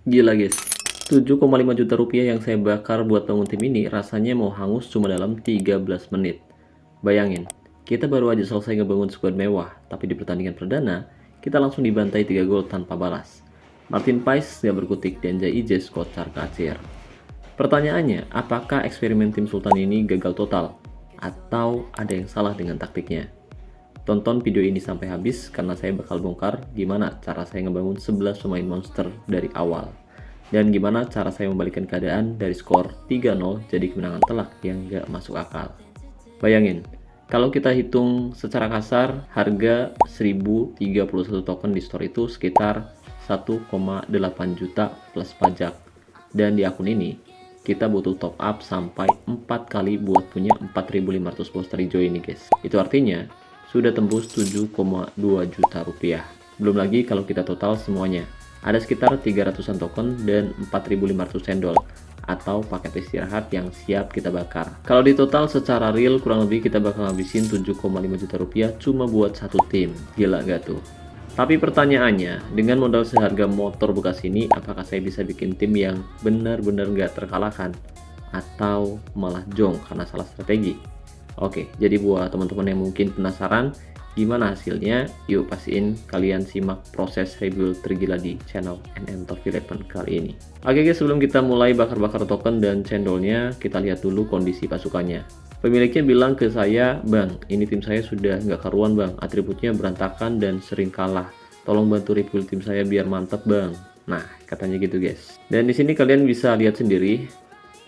Gila guys, 7,5 juta rupiah yang saya bakar buat bangun tim ini rasanya mau hangus cuma dalam 13 menit. Bayangin, kita baru aja selesai ngebangun squad mewah, tapi di pertandingan perdana, kita langsung dibantai 3 gol tanpa balas. Martin Pais gak berkutik dan Jai Ijes kocar kacir. Pertanyaannya, apakah eksperimen tim Sultan ini gagal total? Atau ada yang salah dengan taktiknya? Tonton video ini sampai habis karena saya bakal bongkar gimana cara saya ngebangun 11 pemain monster dari awal. Dan gimana cara saya membalikkan keadaan dari skor 3-0 jadi kemenangan telak yang gak masuk akal. Bayangin, kalau kita hitung secara kasar, harga 1031 token di store itu sekitar 1,8 juta plus pajak. Dan di akun ini, kita butuh top up sampai 4 kali buat punya 4.500 poster hijau ini guys. Itu artinya, sudah tembus 7,2 juta rupiah. Belum lagi kalau kita total semuanya. Ada sekitar 300-an token dan 4.500 cendol atau paket istirahat yang siap kita bakar. Kalau di total secara real kurang lebih kita bakal ngabisin 7,5 juta rupiah cuma buat satu tim. Gila gak tuh? Tapi pertanyaannya, dengan modal seharga motor bekas ini, apakah saya bisa bikin tim yang benar-benar gak terkalahkan? Atau malah jong karena salah strategi? Oke, jadi buat teman-teman yang mungkin penasaran gimana hasilnya, yuk pastiin kalian simak proses rebuild tergila di channel NN Top 11 kali ini. Oke guys, sebelum kita mulai bakar-bakar token dan cendolnya, kita lihat dulu kondisi pasukannya. Pemiliknya bilang ke saya, "Bang, ini tim saya sudah nggak karuan bang, atributnya berantakan dan sering kalah. Tolong bantu rebuild tim saya biar mantap bang." Nah, katanya gitu guys. Dan di sini kalian bisa lihat sendiri,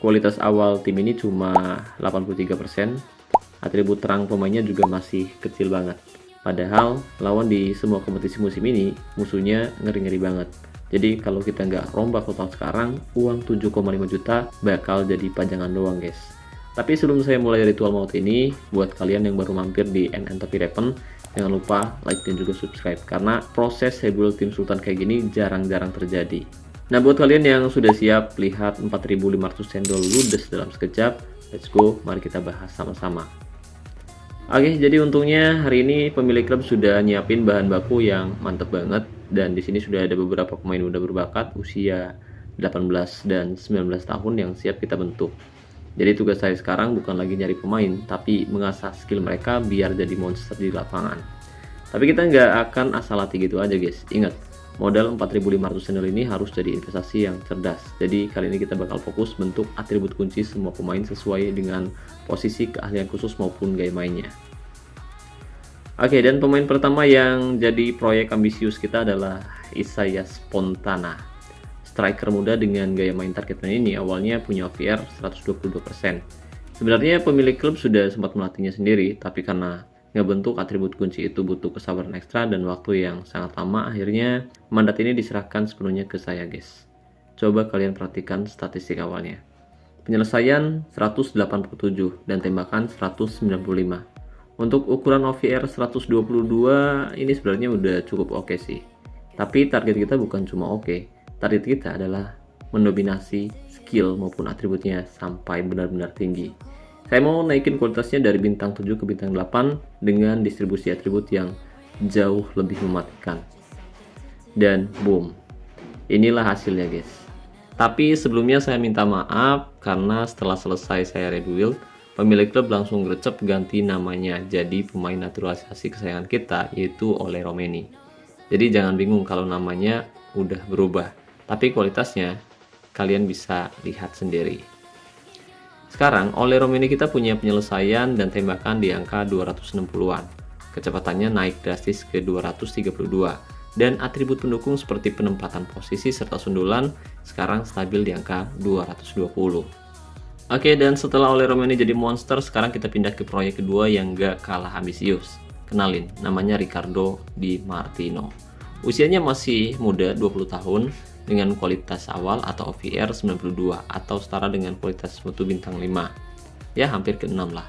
kualitas awal tim ini cuma 83%. Atribut terang pemainnya juga masih kecil banget. Padahal lawan di semua kompetisi musim ini musuhnya ngeri-ngeri banget. Jadi kalau kita nggak rombak total sekarang, uang 7,5 juta bakal jadi pajangan doang guys. Tapi sebelum saya mulai ritual maut ini, buat kalian yang baru mampir di NN Top 11, jangan lupa like dan juga subscribe karena proses rebuild tim Sultan kayak gini jarang-jarang terjadi. Nah buat kalian yang sudah siap lihat 4.500 cendol ludes dalam sekejap, let's go, mari kita bahas sama-sama. Oke, jadi untungnya hari ini pemilik klub sudah nyiapin bahan baku yang mantep banget, dan di sini sudah ada beberapa pemain muda berbakat usia 18 dan 19 tahun yang siap kita bentuk. Jadi tugas saya sekarang bukan lagi nyari pemain, tapi mengasah skill mereka biar jadi monster di lapangan. Tapi kita nggak akan asal latih gitu aja guys. Ingat, modal 4.500 channel ini harus jadi investasi yang cerdas. Jadi kali ini kita bakal fokus bentuk atribut kunci semua pemain sesuai dengan posisi keahlian khusus maupun gaya mainnya. Oke, dan pemain pertama yang jadi proyek ambisius kita adalah Isaias Fontana. Striker muda dengan gaya main targetman ini awalnya punya OVR 122%. Sebenarnya pemilik klub sudah sempat melatihnya sendiri, tapi karena ngebentuk atribut kunci itu butuh kesabaran ekstra dan waktu yang sangat lama, akhirnya mandat ini diserahkan sepenuhnya ke saya guys. Coba kalian perhatikan statistik awalnya. Penyelesaian 187 dan tembakan 195. Untuk ukuran OVR 122 ini sebenarnya udah cukup oke sih. Tapi target kita bukan cuma oke, target kita adalah mendominasi skill maupun atributnya sampai benar-benar tinggi. Saya mau naikin kualitasnya dari bintang 7 ke bintang 8 dengan distribusi atribut yang jauh lebih mematikan. Dan boom, inilah hasilnya guys. Tapi sebelumnya saya minta maaf karena setelah selesai saya rebuild, pemilik klub langsung gercep ganti namanya jadi pemain naturalisasi kesayangan kita, yaitu Ole Romeni. Jadi jangan bingung kalau namanya udah berubah, tapi kualitasnya kalian bisa lihat sendiri. Sekarang Ole Romeni kita punya penyelesaian dan tembakan di angka 260-an. Kecepatannya naik drastis ke 232 dan atribut pendukung seperti penempatan posisi serta sundulan sekarang stabil di angka 220. Oke, dan setelah Ole Romeni jadi monster, sekarang kita pindah ke proyek kedua yang gak kalah ambisius. Kenalin, namanya Ricardo Di Martino. Usianya masih muda, 20 tahun, dengan kualitas awal atau OVR 92, atau setara dengan kualitas mutu bintang 5. Ya, hampir ke 6 lah.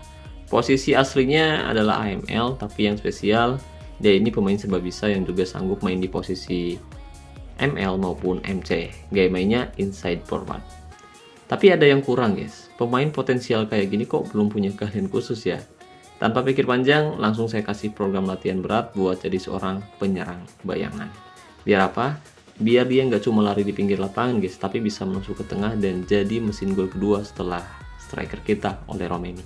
Posisi aslinya adalah AML, tapi yang spesial, dia ini pemain serba bisa yang juga sanggup main di posisi ML maupun MC. Gaya mainnya inside forward. Tapi ada yang kurang guys, pemain potensial kayak gini kok belum punya keahlian khusus ya. Tanpa pikir panjang, langsung saya kasih program latihan berat buat jadi seorang penyerang bayangan. Biar apa? biar dia nggak cuma lari di pinggir lapangan guys, tapi bisa masuk ke tengah dan jadi mesin gol kedua setelah striker kita oleh Romeni.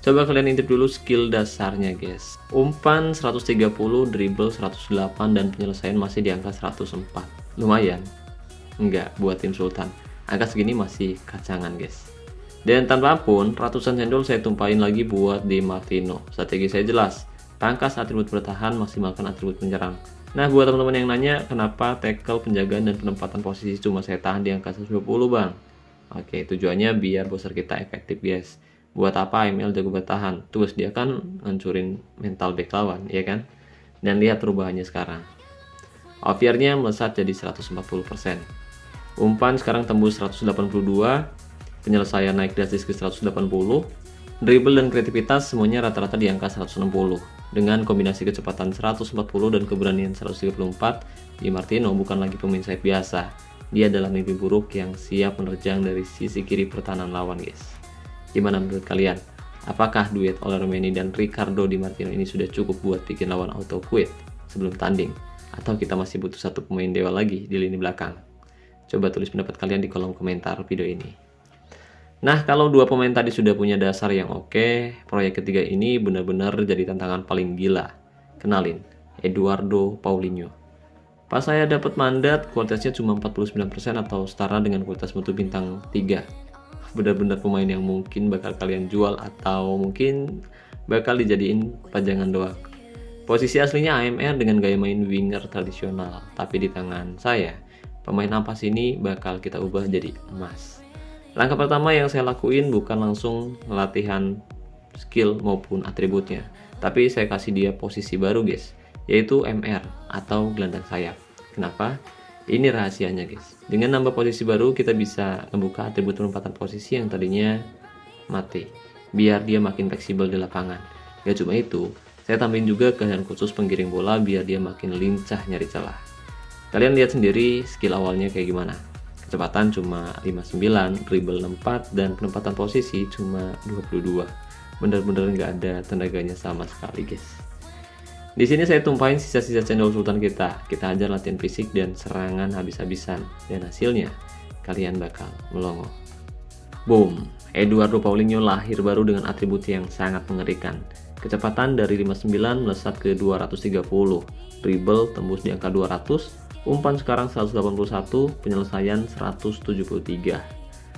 Coba kalian intip dulu skill dasarnya guys. Umpan 130, dribble 108, dan penyelesaian masih di angka 104. Lumayan? Enggak, buat tim Sultan. Angka segini masih kacangan guys. Dan tanpa pun, ratusan cendol saya tumpahin lagi buat Di Martino. Strategi saya jelas. Pangkas atribut bertahan, maksimalkan atribut menyerang. Nah, buat teman-teman yang nanya, kenapa tackle, penjagaan, dan penempatan posisi cuma saya tahan di angka 120 bang? Oke, tujuannya biar booster kita efektif guys. Buat apa AML jago bertahan? Terus dia kan ngancurin mental back lawan, ya kan? Dan lihat perubahannya sekarang. Offiernya melesat jadi 140%. Umpan sekarang tembus 182, penyelesaian naik drastis ke 180, dribble dan kreativitas semuanya rata-rata di angka 160. Dengan kombinasi kecepatan 140 dan keberanian 134, Di Martino bukan lagi pemain sayap biasa. Dia adalah mimpi buruk yang siap menerjang dari sisi kiri pertahanan lawan guys. Gimana menurut kalian? Apakah duet oleh Romeni dan Ricardo Di Martino ini sudah cukup buat bikin lawan auto quit sebelum tanding? Atau kita masih butuh satu pemain dewa lagi di lini belakang? Coba tulis pendapat kalian di kolom komentar video ini. Nah, kalau dua pemain tadi sudah punya dasar yang oke, proyek ketiga ini benar-benar jadi tantangan paling gila. Kenalin, Eduardo Paulinho. Pas saya dapat mandat, kualitasnya cuma 49% atau setara dengan kualitas mutu bintang 3. Benar-benar pemain yang mungkin bakal kalian jual atau mungkin bakal dijadiin pajangan doang. Posisi aslinya AMR dengan gaya main winger tradisional, tapi di tangan saya, pemain ampas ini bakal kita ubah jadi emas. Langkah pertama yang saya lakuin bukan langsung latihan skill maupun atributnya, tapi saya kasih dia posisi baru guys, yaitu MR atau gelandang sayap. Kenapa? Ini rahasianya guys. Dengan nambah posisi baru kita bisa membuka atribut penempatan posisi yang tadinya mati, biar dia makin fleksibel di lapangan. Gak cuma itu, saya tambahin juga keahlian khusus penggiring bola biar dia makin lincah nyari celah. Kalian lihat sendiri skill awalnya kayak gimana. Kecepatan cuma 59, dribble 64, dan penempatan posisi cuma 22. Bener-bener nggak ada tenaganya sama sekali guys. Di sini saya tumpahin sisa-sisa cendol sultan kita. Kita ajar latihan fisik dan serangan habis-habisan. Dan hasilnya, kalian bakal melongo. Boom! Eduardo Paulinho lahir baru dengan atribut yang sangat mengerikan. Kecepatan dari 59 melesat ke 230. Dribble tembus di angka 200. Umpan sekarang 181, penyelesaian 173.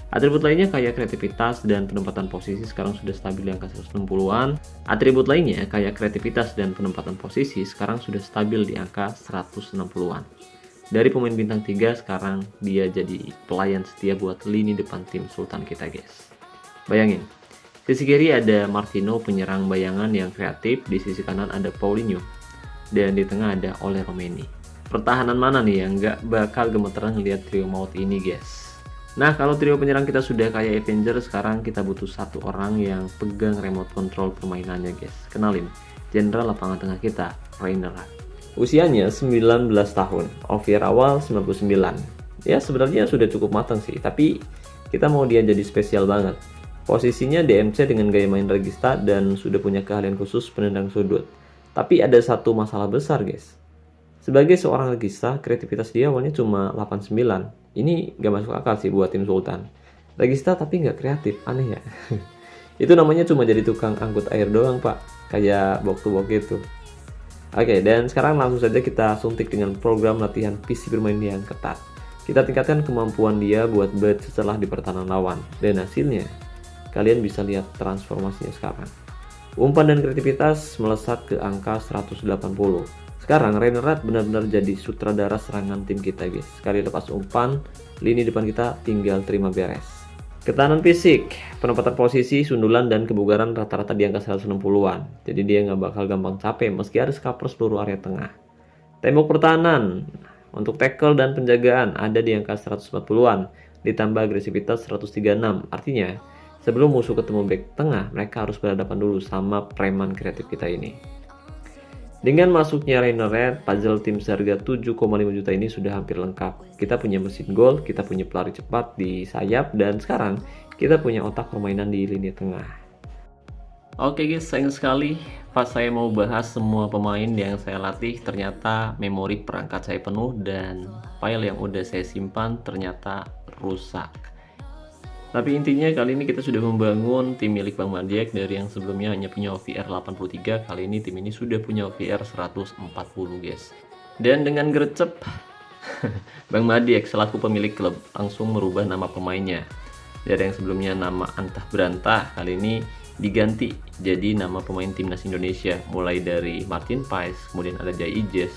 Atribut lainnya kayak kreativitas dan penempatan posisi sekarang sudah stabil di angka 160-an. Atribut lainnya kayak kreativitas dan penempatan posisi sekarang sudah stabil di angka 160-an. Dari pemain bintang 3 sekarang dia jadi pelayan setia buat lini depan tim Sultan kita guys. Bayangin, sisi kiri ada Martino penyerang bayangan yang kreatif, di sisi kanan ada Paulinho, dan di tengah ada Ole Romeni. Pertahanan mana nih yang nggak bakal gemeteran ngeliat trio maut ini guys? Nah, kalau trio penyerang kita sudah kayak Avenger, sekarang kita butuh satu orang yang pegang remote control permainannya guys. Kenalin, jenderal lapangan tengah kita, Rainer. Usianya 19 tahun, off-year awal 99. Ya sebenarnya sudah cukup matang sih, tapi kita mau dia jadi spesial banget. Posisinya DMC dengan gaya main regista dan sudah punya keahlian khusus penendang sudut. Tapi ada satu masalah besar guys. Sebagai seorang regista, kreativitas dia awalnya cuma 89. Ini gak masuk akal sih buat tim Sultan. Regista tapi gak kreatif, aneh ya. Itu namanya cuma jadi tukang angkut air doang pak, kayak box to box gitu. Oke, dan sekarang langsung saja kita suntik dengan program latihan visi bermain yang ketat. Kita tingkatkan kemampuan dia buat bird setelah di pertahanan lawan. Dan hasilnya, kalian bisa lihat transformasinya sekarang. Umpan dan kreativitas melesat ke angka 180. Sekarang Reinhardt benar-benar jadi sutradara serangan tim kita guys. Sekali lepas umpan, lini depan kita tinggal terima beres. Ketahanan fisik, penempatan posisi, sundulan, dan kebugaran rata-rata di angka 160-an. Jadi dia nggak bakal gampang capek meski harus cover seluruh area tengah. Tembok pertahanan, untuk tackle dan penjagaan ada di angka 140-an. Ditambah agresivitas 136. Artinya, sebelum musuh ketemu back tengah, mereka harus berhadapan dulu sama preman kreatif kita ini. Dengan masuknya Reinhardt, puzzle tim seharga 7,5 juta ini sudah hampir lengkap. Kita punya mesin gol, kita punya pelari cepat di sayap, dan sekarang kita punya otak permainan di lini tengah. Oke guys, sayang sekali pas saya mau bahas semua pemain yang saya latih ternyata memori perangkat saya penuh dan file yang udah saya simpan ternyata rusak. Tapi intinya kali ini kita sudah membangun tim milik Bang Madiek. Dari yang sebelumnya hanya punya OVR 83, kali ini tim ini sudah punya OVR 140 guys. Dan dengan gercep Bang Madiek selaku pemilik klub langsung merubah nama pemainnya. Dari yang sebelumnya nama Antah Berantah, kali ini diganti jadi nama pemain timnas Indonesia, mulai dari Martin Pais, kemudian ada Jai Ijes,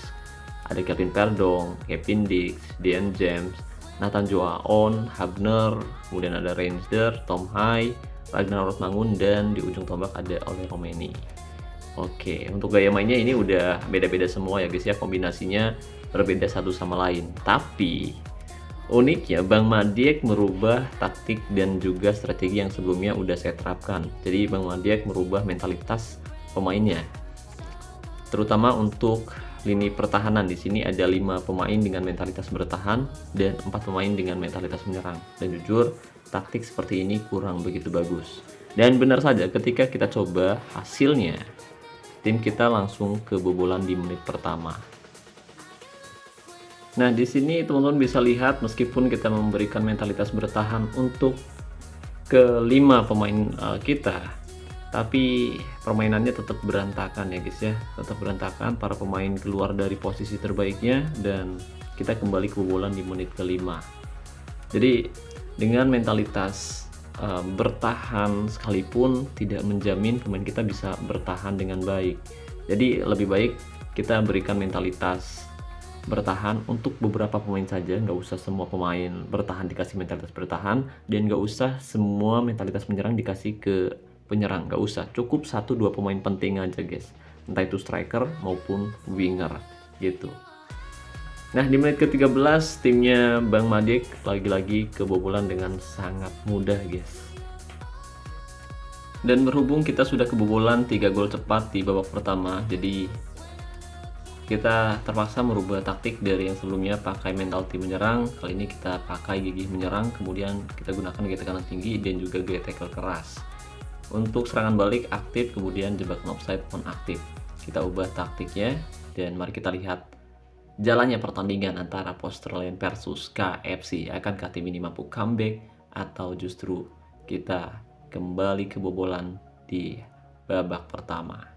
ada Kevin Perdong, Kevin Dix, Dean James, Nathan Joaon, Habner, kemudian ada Reinsder, Tom Hai, Ragnar Rosmangun, dan di ujung tombak ada Ole Romeni. Oke, untuk gaya mainnya ini udah beda-beda semua ya guys ya, kombinasinya berbeda satu sama lain. Tapi uniknya Bang Madiek merubah taktik dan juga strategi yang sebelumnya udah saya terapkan. Jadi Bang Madiek merubah mentalitas pemainnya. Terutama untuk lini pertahanan, di sini ada 5 pemain dengan mentalitas bertahan dan 4 pemain dengan mentalitas menyerang. Dan jujur, taktik seperti ini kurang begitu bagus. Dan benar saja ketika kita coba hasilnya, tim kita langsung kebobolan di menit pertama. Nah, di sini teman-teman bisa lihat meskipun kita memberikan mentalitas bertahan untuk kelima pemain kita, tapi permainannya tetap berantakan ya guys ya, tetap berantakan. Para pemain keluar dari posisi terbaiknya dan kita kembali kebobolan di menit kelima. Jadi dengan mentalitas bertahan sekalipun tidak menjamin pemain kita bisa bertahan dengan baik. Jadi lebih baik kita berikan mentalitas bertahan untuk beberapa pemain saja, nggak usah semua pemain bertahan dikasih mentalitas bertahan, dan nggak usah semua mentalitas menyerang dikasih ke penyerang, nggak usah, cukup 1-2 pemain penting aja guys, entah itu striker maupun winger gitu. Nah, di menit ke-13 timnya Bang Madiek lagi-lagi kebobolan dengan sangat mudah guys. Dan berhubung kita sudah kebobolan 3 gol cepat di babak pertama, jadi kita terpaksa merubah taktik dari yang sebelumnya pakai mental tim menyerang. Kali ini kita pakai gigih menyerang, kemudian kita gunakan gaya tekanan tinggi dan juga gaya tackle keras. Untuk serangan balik aktif, kemudian jebakan offside pun aktif. Kita ubah taktiknya dan mari kita lihat jalannya pertandingan antara Posterland versus KFC. Akankah tim ini mampu comeback atau justru kita kembali kebobolan di babak pertama?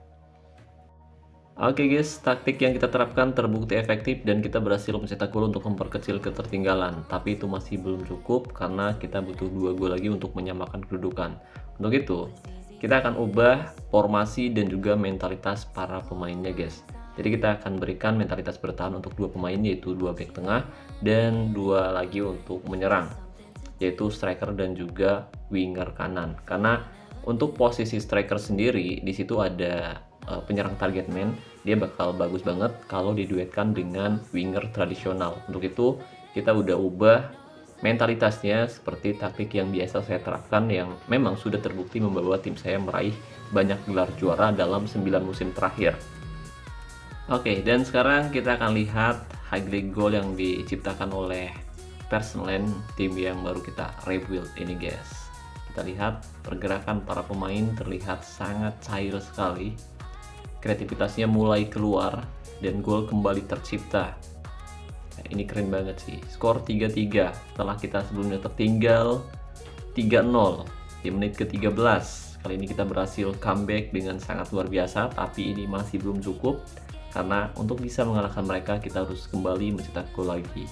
Oke guys, taktik yang kita terapkan terbukti efektif dan kita berhasil mencetak gol untuk memperkecil ketertinggalan. Tapi itu masih belum cukup karena kita butuh 2 gol lagi untuk menyamakan kedudukan. Untuk itu, kita akan ubah formasi dan juga mentalitas para pemainnya guys. Jadi kita akan berikan mentalitas bertahan untuk 2 pemain, yaitu 2 back tengah dan 2 lagi untuk menyerang, yaitu striker dan juga winger kanan. Karena untuk posisi striker sendiri di situ ada penyerang target man, dia bakal bagus banget kalau diduetkan dengan winger tradisional. Untuk itu kita udah ubah mentalitasnya seperti taktik yang biasa saya terapkan, yang memang sudah terbukti membawa tim saya meraih banyak gelar juara dalam 9 musim terakhir. Oke, dan sekarang kita akan lihat highlight goal yang diciptakan oleh Posterland, tim yang baru kita rebuild ini guys. Kita lihat pergerakan para pemain terlihat sangat cair sekali, kreativitasnya mulai keluar dan gol kembali tercipta. Nah, ini keren banget sih. Skor 3-3 setelah kita sebelumnya tertinggal 3-0 di menit ke-13. Kali ini kita berhasil comeback dengan sangat luar biasa, tapi ini masih belum cukup karena untuk bisa mengalahkan mereka kita harus kembali mencetak gol lagi.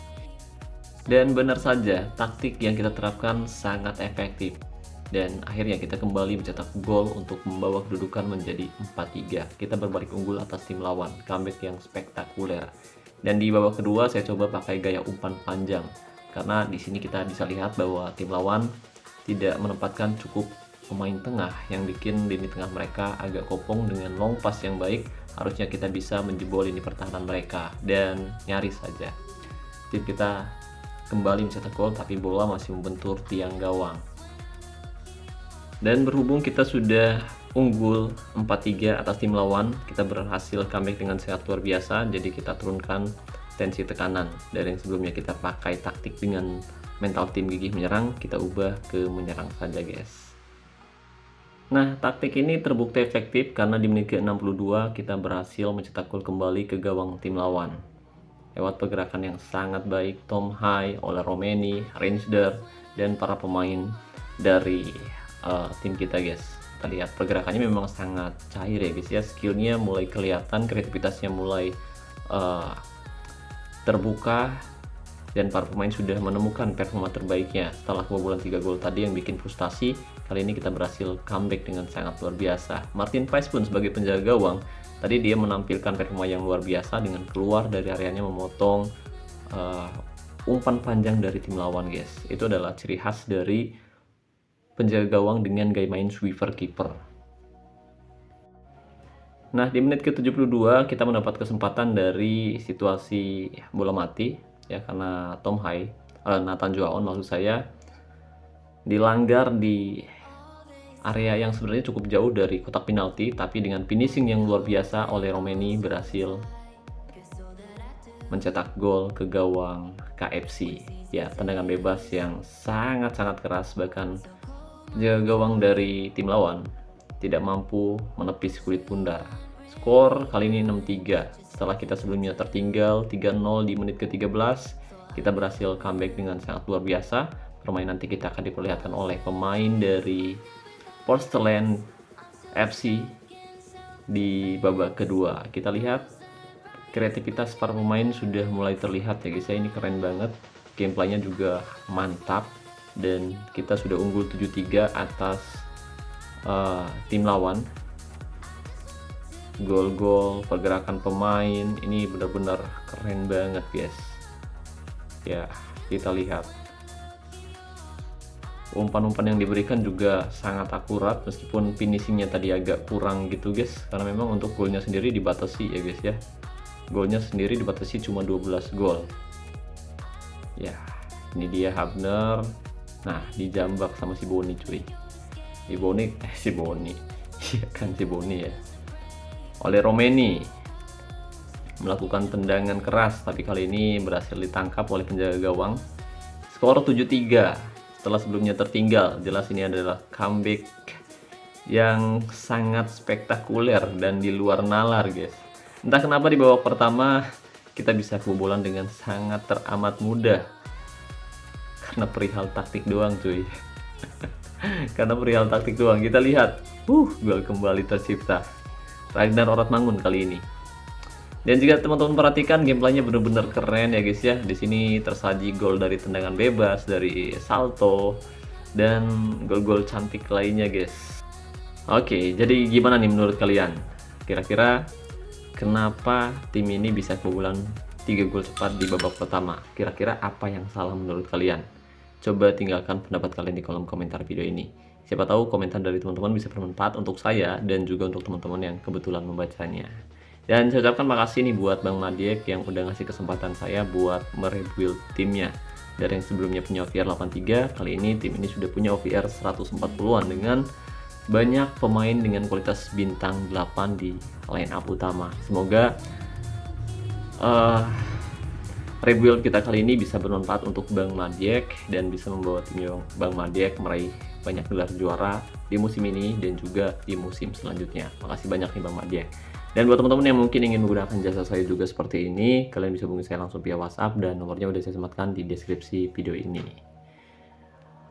Dan benar saja, taktik yang kita terapkan sangat efektif. Dan akhirnya kita kembali mencetak gol untuk membawa kedudukan menjadi 4-3. Kita berbalik unggul atas tim lawan, comeback yang spektakuler. Dan di babak kedua saya coba pakai gaya umpan panjang, karena di sini kita bisa lihat bahwa tim lawan tidak menempatkan cukup pemain tengah, yang bikin lini tengah mereka agak kopong. Dengan long pass yang baik, harusnya kita bisa menjebol lini pertahanan mereka, dan nyaris saja tim kita kembali mencetak gol, tapi bola masih membentur tiang gawang. Dan berhubung kita sudah unggul 4-3 atas tim lawan, kita berhasil comeback dengan sangat luar biasa. Jadi kita turunkan tensi tekanan. Dari yang sebelumnya kita pakai taktik dengan mental tim gigih menyerang, kita ubah ke menyerang saja guys. Nah, taktik ini terbukti efektif karena di menit ke-62 kita berhasil mencetak gol kembali ke gawang tim lawan. Lewat pergerakan yang sangat baik Tom Hai, Ola Romeni, Reinsder, dan para pemain dari tim kita guys. Kita lihat pergerakannya memang sangat cair ya guys ya, skillnya mulai kelihatan, kreativitasnya mulai terbuka, dan para pemain sudah menemukan performa terbaiknya setelah kebobolan 3 gol tadi yang bikin frustasi. Kali ini kita berhasil comeback dengan sangat luar biasa. Martin Paes pun sebagai penjaga gawang tadi dia menampilkan performa yang luar biasa dengan keluar dari areanya memotong umpan panjang dari tim lawan guys. Itu adalah ciri khas dari penjaga gawang dengan gaya main sweeper keeper. Nah, di menit ke-72 kita mendapat kesempatan dari situasi bola mati ya, karena Tom Hai, Nathan Joaon maksud saya, dilanggar di area yang sebenarnya cukup jauh dari kotak penalti, tapi dengan finishing yang luar biasa oleh Romeni berhasil mencetak gol ke gawang KFC. Ya, tendangan bebas yang sangat-sangat keras, bahkan penjaga gawang dari tim lawan tidak mampu menepis kulit bundar. Skor kali ini 6-3. Setelah kita sebelumnya tertinggal 3-0 di menit ke-13, kita berhasil comeback dengan sangat luar biasa. Permainan nanti kita akan diperlihatkan oleh pemain dari Porcelain FC di babak kedua. Kita lihat kreativitas para pemain sudah mulai terlihat ya guys ya, ini keren banget. Gameplaynya juga mantap dan kita sudah unggul 7-3 atas tim lawan. Gol-gol, pergerakan pemain ini benar-benar keren banget guys ya. Kita lihat umpan-umpan yang diberikan juga sangat akurat, meskipun finishingnya tadi agak kurang gitu guys, karena memang untuk golnya sendiri dibatasi ya guys ya. Golnya sendiri dibatasi cuma 12 gol ya. Ini dia Hubner. Nah, dijambak sama si Boni cuy. Si Boni iya kan, si Boni ya. Oleh Romeni melakukan tendangan keras, tapi kali ini berhasil ditangkap oleh penjaga gawang. Skor 7-3 setelah sebelumnya tertinggal. Jelas ini adalah comeback yang sangat spektakuler dan di luar nalar guys. Entah kenapa di babak pertama kita bisa kebobolan dengan sangat teramat mudah karena perihal taktik doang cuy. Karena perihal taktik doang. Kita lihat gol kembali tercipta Ragnar Oratmangun kali ini. Dan jika teman-teman perhatikan, gameplaynya benar-benar keren ya guys ya. Di sini tersaji gol dari tendangan bebas, dari salto, dan gol-gol cantik lainnya guys. Oke, jadi gimana nih menurut kalian? Kira-kira kenapa tim ini bisa kebobolan 3 gol cepat di babak pertama? Kira-kira apa yang salah menurut kalian? Coba tinggalkan pendapat kalian di kolom komentar video ini. Siapa tahu komentar dari teman-teman bisa bermanfaat untuk saya dan juga untuk teman-teman yang kebetulan membacanya. Dan saya ucapkan makasih nih buat Bang Madiek yang udah ngasih kesempatan saya buat merebuild timnya. Dari yang sebelumnya punya OVR 83, kali ini tim ini sudah punya OVR 140-an dengan banyak pemain dengan kualitas bintang 8 di line up utama. Semoga rebuild kita kali ini bisa bermanfaat untuk Bang Madiek dan bisa membawa tim Bang Madiek meraih banyak gelar juara di musim ini dan juga di musim selanjutnya. Makasih banyak nih Bang Madiek. Dan buat teman-teman yang mungkin ingin menggunakan jasa saya juga seperti ini, kalian bisa hubungi saya langsung via WhatsApp dan nomornya udah saya sematkan di deskripsi video ini.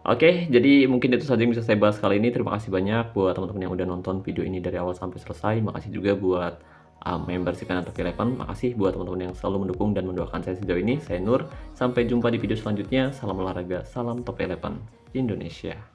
Oke, jadi mungkin itu saja yang bisa saya bahas kali ini. Terima kasih banyak buat teman-teman yang udah nonton video ini dari awal sampai selesai. Makasih juga buat membership channel Top 11. Makasih buat teman-teman yang selalu mendukung dan mendoakan saya sejauh ini. Saya Nur, sampai jumpa di video selanjutnya. Salam olahraga, salam Top 11 Indonesia.